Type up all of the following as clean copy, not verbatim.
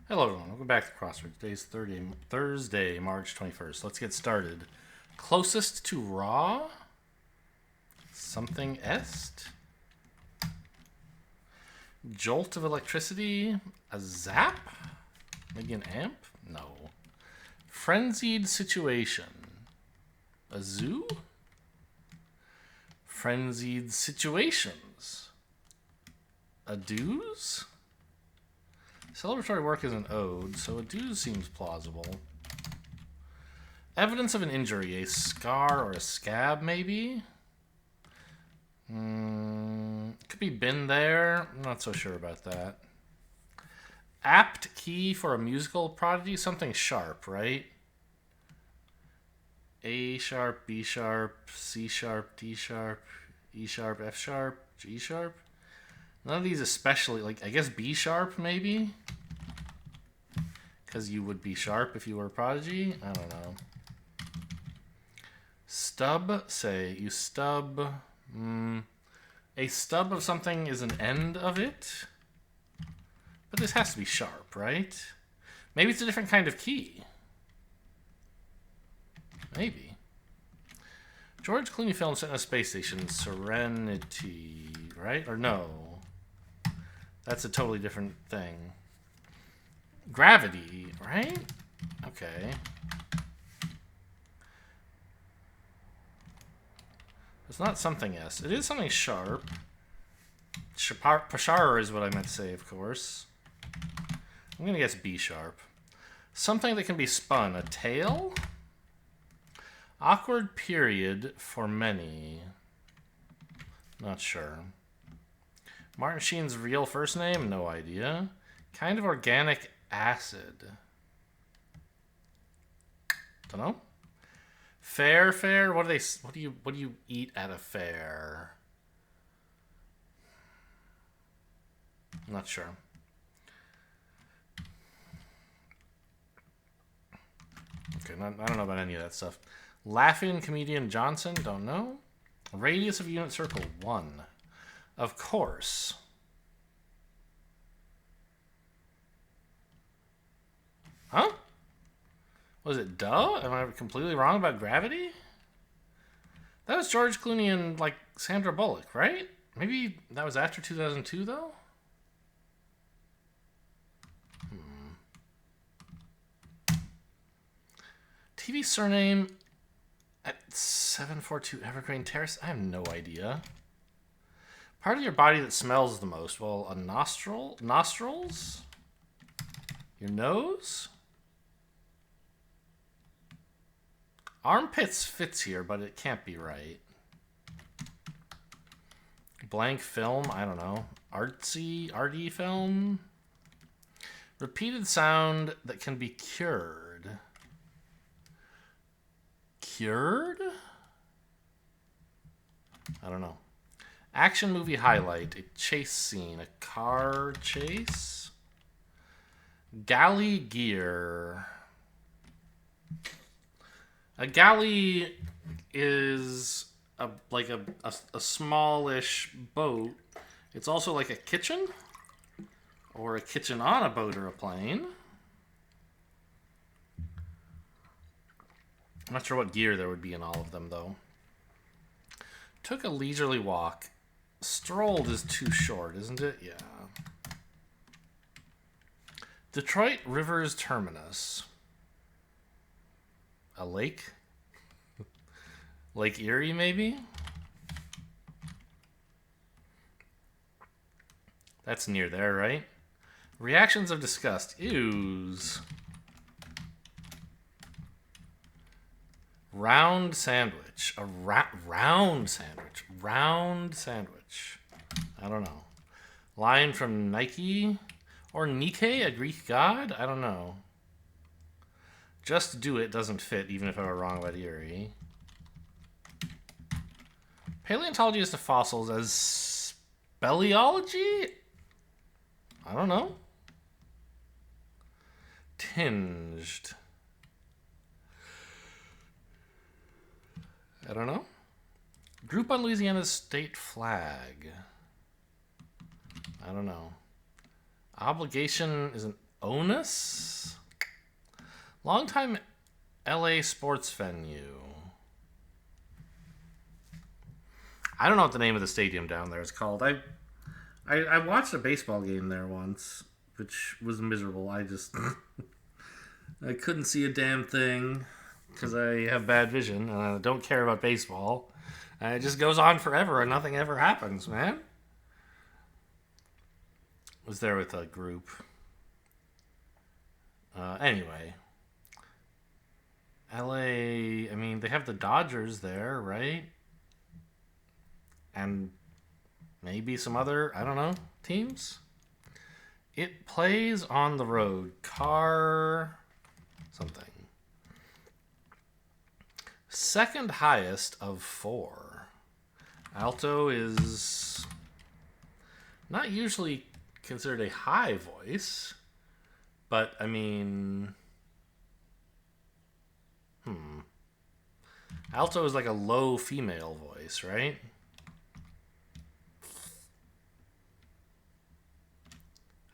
Hello everyone, welcome back to Crossword. Today's Thursday, March 21st. Let's get started. Closest to raw? Something est? Jolt of electricity? A zap? Maybe an amp? No. Frenzied situation? A zoo? Frenzied situations? A dooze? Celebratory work is an ode, so a dooze seems plausible. Evidence of an injury, a scar or a scab, maybe? Could be been there. I'm not so sure about that. Apt key for a musical prodigy, something sharp, right? A sharp, B sharp, C sharp, D sharp, E sharp, F sharp, G sharp. None of these especially, like, I guess B sharp, maybe? Because you would be sharp if you were a prodigy? I don't know. Stub, say, you stub. A stub of something is an end of it? But this has to be sharp, right? Maybe it's a different kind of key. Maybe. George Clooney film set in a space station, Serenity, right? Or no? That's a totally different thing. Gravity, right? Okay. It's not something S. It is something sharp. Pashar is what I meant to say, of course. I'm going to guess B sharp. Something that can be spun. A tail? Awkward period for many. Not sure. Martin Sheen's real first name? No idea. Kind of organic acid. Don't know. Fair. What do you eat at a fair? I'm not sure. Okay, I don't know about any of that stuff. Laughing comedian Johnson? Don't know. Radius of unit circle 1. Of course. Huh? Was it duh? Am I completely wrong about gravity? That was George Clooney and, like, Sandra Bullock, right? Maybe that was after 2002, though? TV surname at 742 Evergreen Terrace? I have no idea. Part of your body that smells the most? Well, a nostril? Nostrils? Your nose? Armpits fits here, but it can't be right. Blank film? I don't know. Arty film? Repeated sound that can be cured. Cured? I don't know. Action movie highlight. A chase scene. A car chase? Galley gear. A galley is like a smallish boat. It's also like a kitchen, or a kitchen on a boat or a plane. I'm not sure what gear there would be in all of them, though. Took a leisurely walk. Strolled is too short, isn't it? Yeah. Detroit Rivers Terminus. A lake? Lake Erie, maybe? That's near there, right? Reactions of disgust. Ews. Round sandwich. A round sandwich. Round sandwich. I don't know. Line from Nike? Or Nike, a Greek god? I don't know. Just do it doesn't fit, even if I were wrong about Erie. Paleontology is to fossils as speleology? I don't know. Tinged. I don't know. Group on Louisiana's state flag. I don't know. Obligation isn't Onus? Longtime LA sports venue. I don't know what the name of the stadium down there is called. I watched a baseball game there once, which was miserable. I couldn't see a damn thing because I have bad vision and I don't care about baseball. And it just goes on forever and nothing ever happens, man. Was there with a group. Anyway, LA, I mean, they have the Dodgers there, right? And maybe some other, I don't know, teams. It plays on the road. Car something. Second highest of 4. Alto is not usually considered a high voice, but I mean, alto is like a low female voice, right?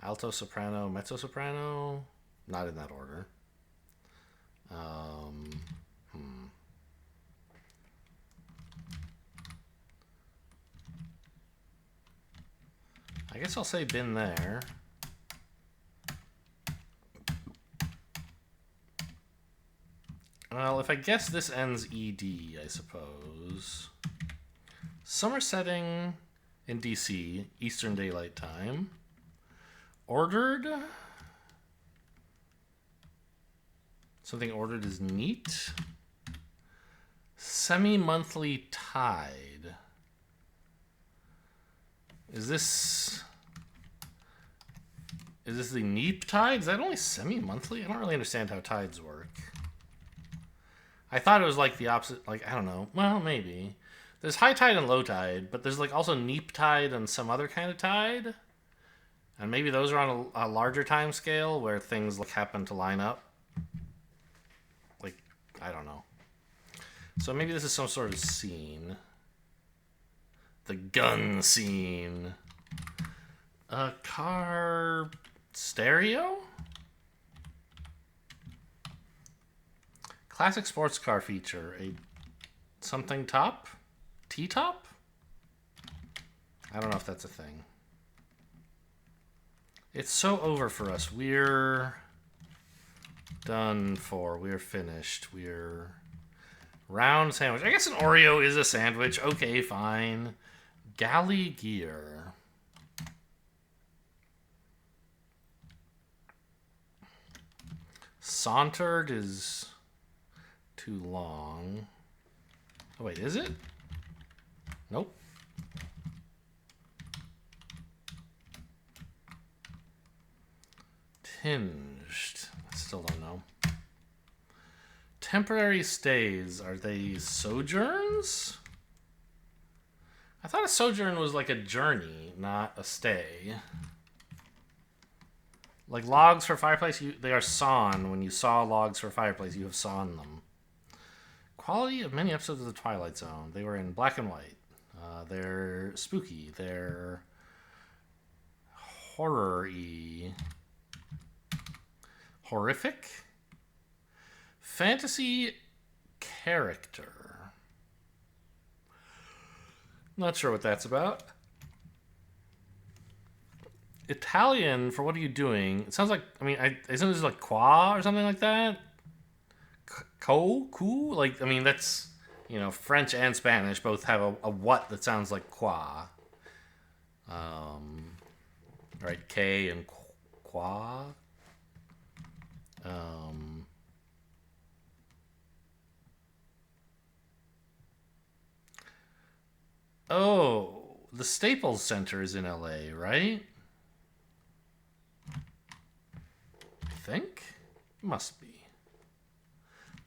Alto, soprano, mezzo soprano, not in that order. I guess I'll say been there. Well, if I guess this ends ED, I suppose. Summer setting in DC, Eastern Daylight Time. Ordered? Something ordered is neat. Semi-monthly tide. Is this the neap tide? Is that only semi-monthly? I don't really understand how tides work. I thought it was like the opposite, like, I don't know. Well, maybe. There's high tide and low tide, but there's like also neap tide and some other kind of tide. And maybe those are on a larger time scale where things like happen to line up. Like, I don't know. So maybe this is some sort of scene. The gun scene. A car stereo? Classic sports car feature. A something top? T-top? I don't know if that's a thing. It's so over for us. We're done for. We're finished. We're round sandwich. I guess an Oreo is a sandwich. Okay, fine. Galley gear. Sauntered is too long. Oh, wait, is it? Nope. Tinged. I still don't know. Temporary stays. Are they sojourns? I thought a sojourn was like a journey, not a stay. Like logs for fireplace, they are sawn. When you saw logs for fireplace, you have sawn them. Quality of many episodes of The Twilight Zone. They were in black and white. They're spooky. They're horror-y. Horrific. Fantasy character. Not sure what that's about. Italian for what are you doing? It sounds like, I mean, isn't this like qua or something like that? Cool? Like, I mean, that's, you know, French and Spanish both have a what that sounds like qua. Right, K and qua. Oh, the Staples Center is in LA, right? I think. Must be.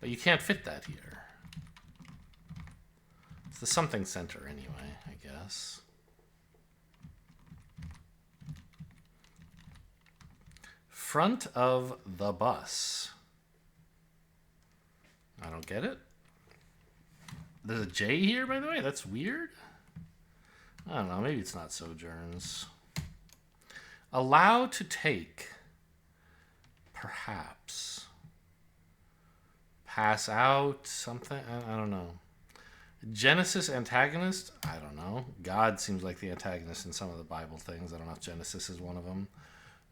But you can't fit that here. It's the something center anyway, I guess. Front of the bus. I don't get it. There's a J here, by the way? That's weird. I don't know. Maybe it's not sojourns. Allow to take. perhaps. Pass out, something? I don't know. Genesis antagonist? I don't know. God seems like the antagonist in some of the Bible things. I don't know if Genesis is one of them.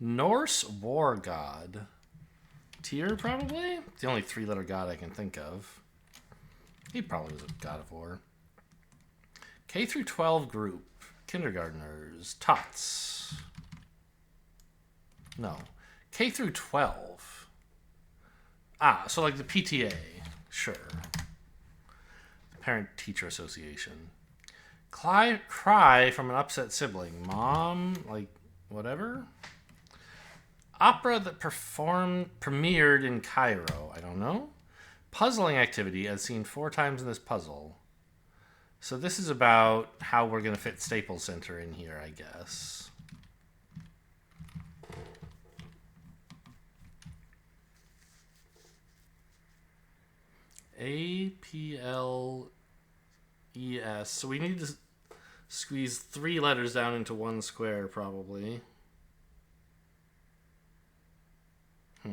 Norse war god. Tyr, probably? The only three-letter god I can think of. He probably was a god of war. K through 12 group. Kindergartners. Tots. No. K through 12. Ah, so like the PTA. Sure. Parent-Teacher Association. Cry from an upset sibling. Mom, like, whatever. Opera that premiered in Cairo. I don't know. Puzzling activity as seen 4 times in this puzzle. So this is about how we're going to fit Staples Center in here, I guess. APLES. So we need to squeeze 3 letters down into 1 square, probably. I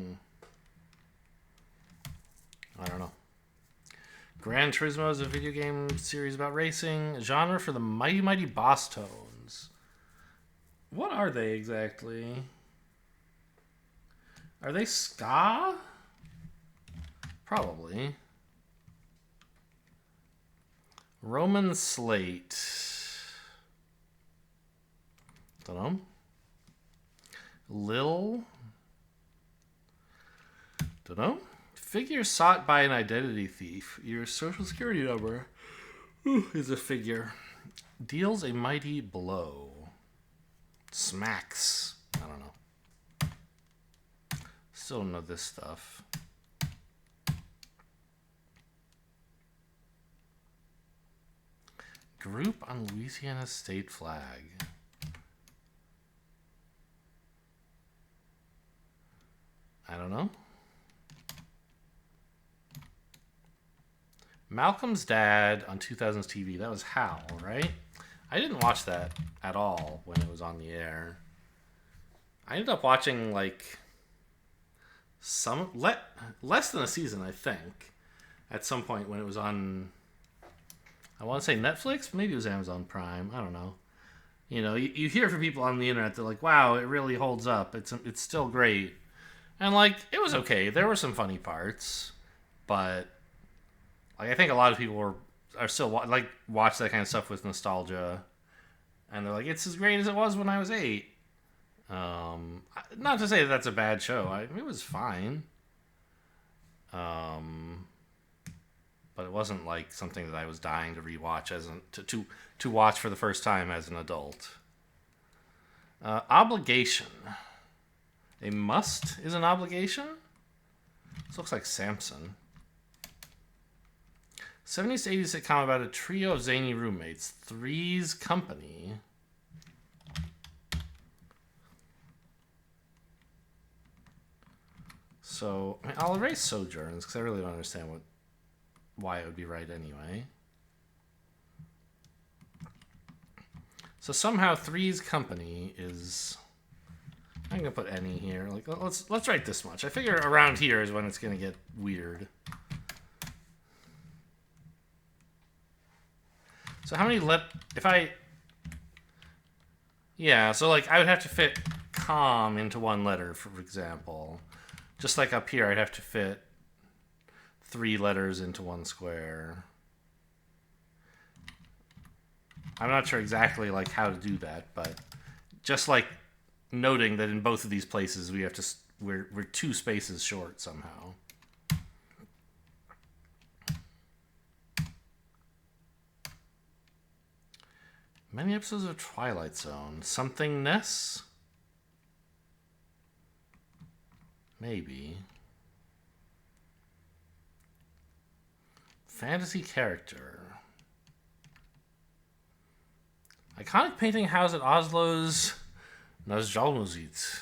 don't know. Gran Turismo is a video game series about racing. A genre for the Mighty Mighty Boss Tones. What are they exactly? Are they ska? Probably. Roman Slate. Don't know. Lil. Don't know. Figure sought by an identity thief. Your social security number is a figure. Deals a mighty blow. Smacks. I don't know. Still don't know this stuff. Group on Louisiana state flag. I don't know. Malcolm's Dad on 2000s TV. That was Hal, right? I didn't watch that at all when it was on the air. I ended up watching like less than a season, I think, at some point when it was on. I want to say Netflix, maybe it was Amazon Prime. I don't know. You know, you hear from people on the internet, they're like, "Wow, it really holds up. It's still great," and like it was okay. There were some funny parts, but like I think a lot of people are still watch that kind of stuff with nostalgia, and they're like, "It's as great as it was when I was 8." Not to say that that's a bad show. It was fine. But it wasn't like something that I was dying to rewatch to watch for the first time as an adult. Obligation. A must is an obligation? This looks like Samson. 70s to 80s sitcom about a trio of zany roommates. Three's Company. So, I'll erase Sojourns because I really don't understand why it would be right anyway. So somehow Three's Company is. I'm gonna put any here. Like let's write this much. I figure around here is when it's gonna get weird. So how many Yeah, so like I would have to fit com into 1 letter, for example. Just like up here, I'd have to fit 3 letters into 1 square. I'm not sure exactly like how to do that, but just like noting that in both of these places we're 2 spaces short somehow. Many episodes of Twilight Zone. Somethingness? Maybe. Fantasy character. Iconic painting housed at Oslo's Nationalmuseet.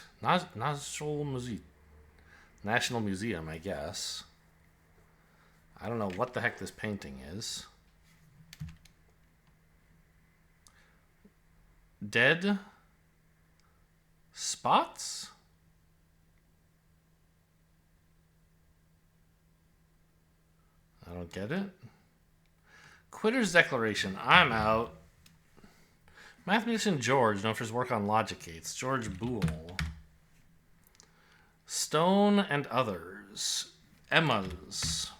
National Museum, I guess. I don't know what the heck this painting is. Dead spots? don't get it. Quitter's Declaration. I'm out. Mathematician George, known for his work on logic gates. George Boole. Stone and Others. Emma's.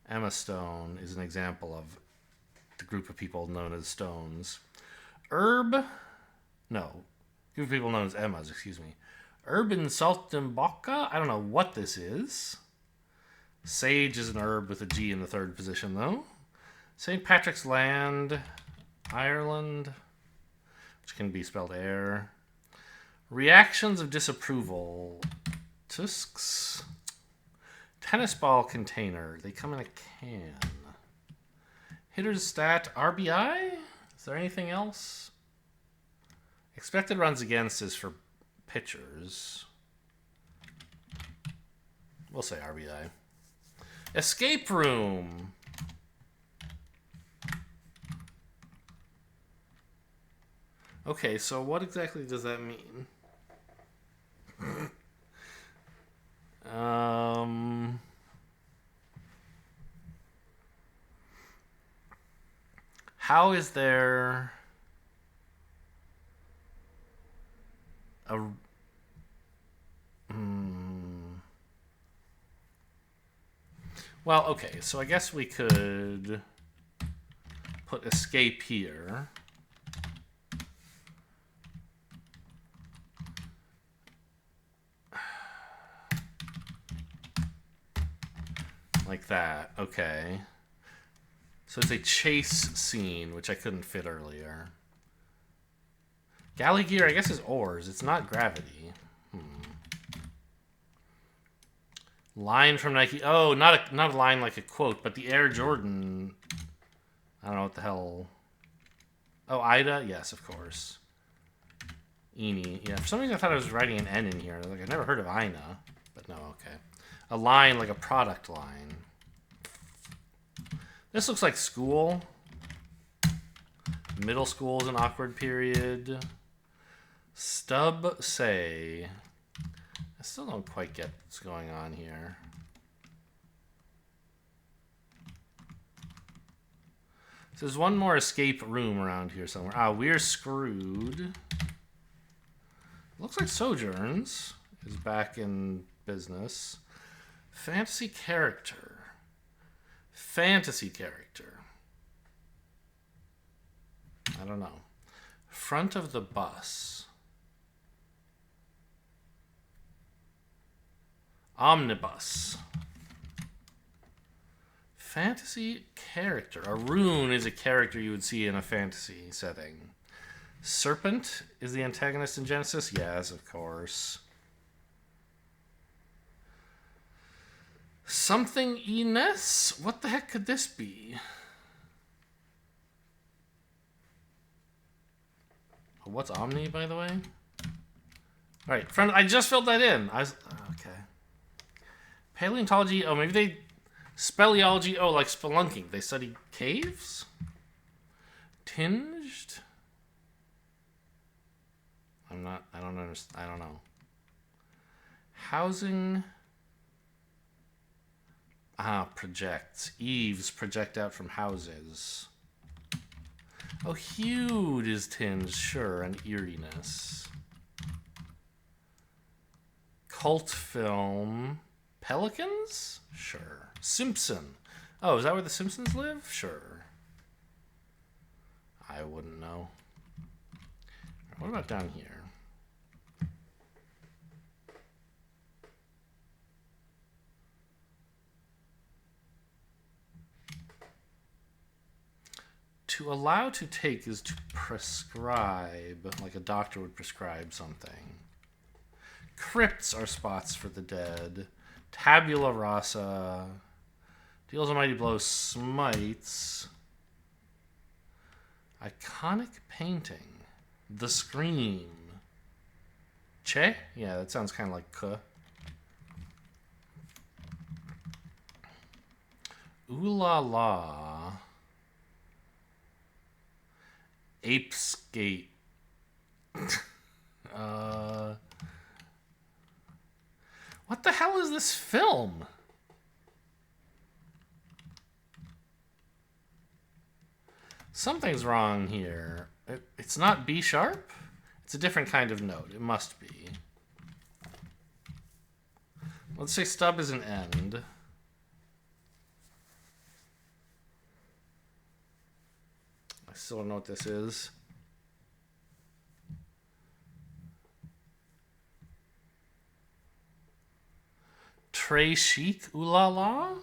Emma Stone is an example of the group of people known as Stones. Group of people known as Emmas, excuse me. Urban Saltimbocca. I don't know what this is. Sage is an herb with a G in the third position, though. St. Patrick's Land, Ireland, which can be spelled air. Reactions of disapproval. Tusks. Tennis ball container. They come in a can. Hitter's stat. RBI? Is there anything else? Expected runs against is for pitchers. We'll say RBI. Escape room. Okay, so what exactly does that mean? How is there a... Well, okay, so I guess we could put escape here. Like that, okay. So it's a chase scene, which I couldn't fit earlier. Galley gear, I guess, is oars. It's not gravity. Line from Nike. Oh, not a line like a quote, but the Air Jordan. I don't know what the hell. Oh, Ida? Yes, of course. Eenie. Yeah, for some reason I thought I was writing an N in here. Like, I never heard of Ina. But no, okay. A line, like a product line. This looks like school. Middle school is an awkward period. Stub say. I still don't quite get what's going on here. So there's one more escape room around here somewhere. Ah, we're screwed. Looks like Sojourns is back in business. Fantasy character. Fantasy character. I don't know. Front of the bus. Omnibus. Fantasy character. A rune is a character you would see in a fantasy setting. Serpent is the antagonist in Genesis? Yes, of course. Something Ines? What the heck could this be? What's Omni, by the way? Alright, friend, I just filled that in. Okay. Paleontology. Oh, maybe they... Speleology. Oh, like spelunking. They study caves? Tinged? I don't understand. I don't know. Housing. Projects. Eaves project out from houses. Oh, hued is tinged, sure, and eeriness. Cult film. Pelicans? Sure. Simpson. Oh, is that where the Simpsons live? Sure. I wouldn't know. What about down here? To allow to take is to prescribe, like a doctor would prescribe something. Crypts are spots for the dead. Tabula rasa. Deals a mighty blow. Smites. Iconic painting. The Scream. Che? Yeah, that sounds kind of like K. Ooh la la. Apeskate. What the hell is this film? Something's wrong here. It's not B sharp? It's a different kind of note. It must be. Let's say stub is an end. I still don't know what this is. Très chic, ooh la la?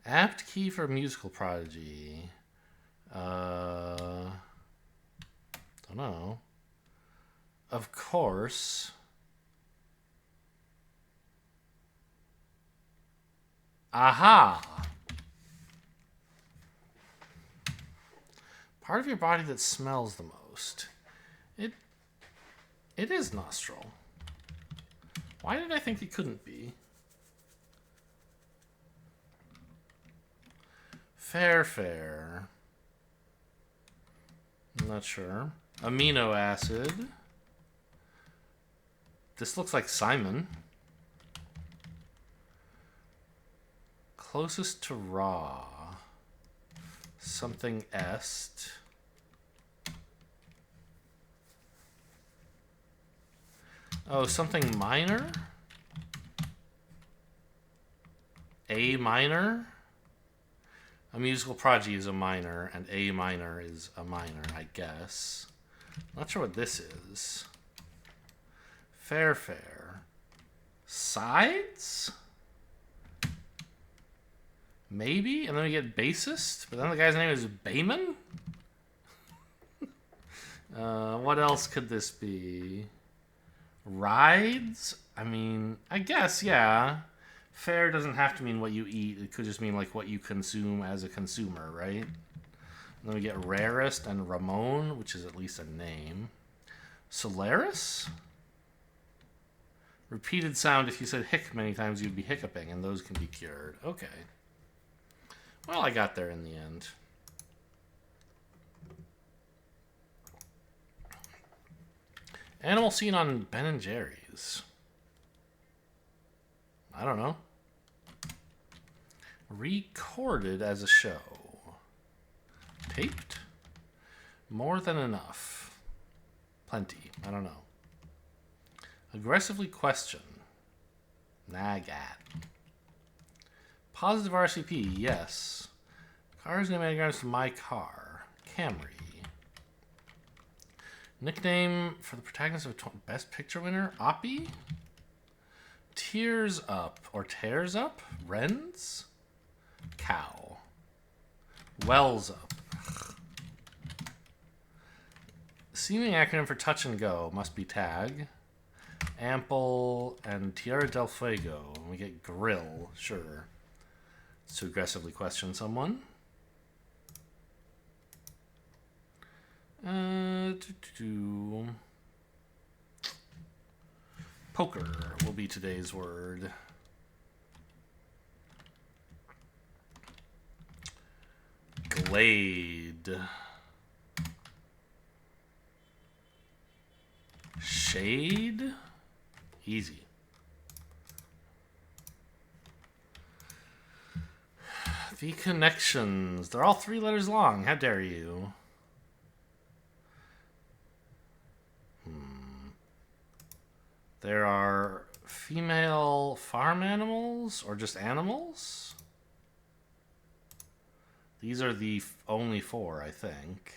Apt key for musical prodigy. Don't know. Of course. Aha! Part of your body that smells the most. It is nostril. Why did I think it couldn't be? Fair. I'm not sure. Amino acid. This looks like Simon. Closest to raw. Something est. Oh, something minor? A minor? A musical prodigy is a minor, and A minor is a minor, I guess. Not sure what this is. Fair. Sides? Maybe? And then we get bassist? But then the guy's name is Bayman? What else could this be? Rides? I mean, I guess, yeah. Fair doesn't have to mean what you eat. It could just mean like what you consume as a consumer, right? And then we get rarest and Ramon, which is at least a name. Solaris? Repeated sound. If you said hic many times, you'd be hiccuping, and those can be cured. Okay. Well, I got there in the end. Animal seen on Ben & Jerry's. I don't know. Recorded as a show. Taped? More than enough. Plenty. I don't know. Aggressively question. Nag at. Positive RCP. Yes. Car's name anagrams to my car. Camry. Nickname for the protagonist of Best Picture winner? Oppie? Tears up or tears up? Wrens? Cow. Wells up. Seeming acronym for touch and go must be tag. Ample and Tierra del Fuego. We get grill, sure. It's to aggressively question someone. Poker will be today's word. Glade. Shade? Easy. The connections. They're all 3 letters long. How dare you? There are female farm animals or just animals? These are the only 4, I think.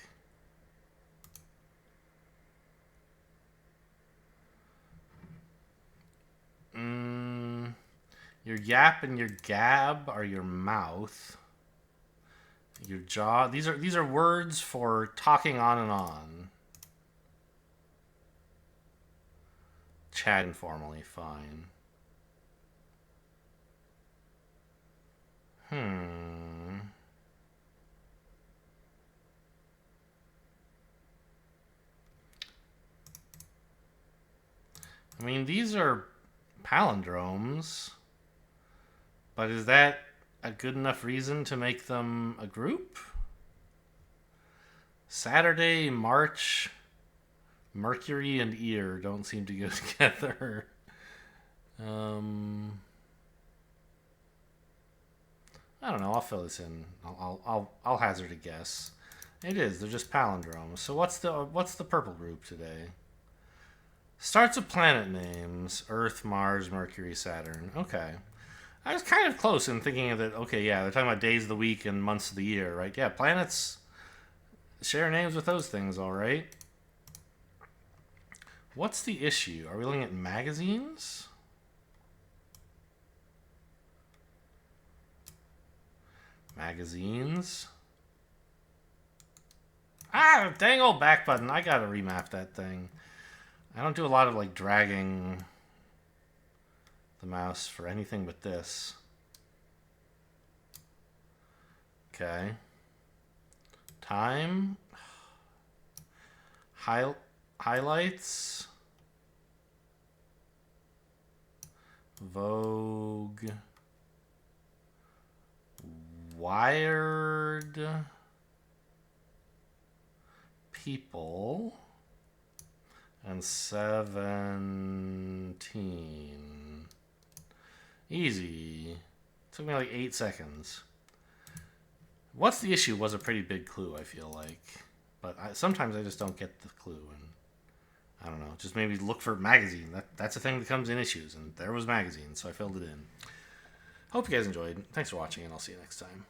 Your yap and your gab are your mouth. Your jaw. These are words for talking on and on. Chat informally, fine. I mean, these are palindromes, but is that a good enough reason to make them a group? Saturday, March, Mercury, and ear don't seem to go together. I don't know. I'll fill this in. I'll hazard a guess. It is. They're just palindromes. So what's the purple group today? Starts with planet names: Earth, Mars, Mercury, Saturn. Okay. I was kind of close in thinking of it. Okay, yeah, they're talking about days of the week and months of the year, right? Yeah, planets share names with those things, all right. What's the issue? Are we looking at magazines? Magazines. Ah, dang old back button. I gotta remap that thing. I don't do a lot of like dragging the mouse for anything but this. Okay. Time. Highlights. Vogue. Wired. People. And 17. Easy. Took me like 8 seconds. What's the issue was a pretty big clue, I feel like. But sometimes I just don't get the clue. And I don't know. Just maybe look for magazine. That's a thing that comes in issues. And there was magazine, so I filled it in. Hope you guys enjoyed. Thanks for watching, and I'll see you next time.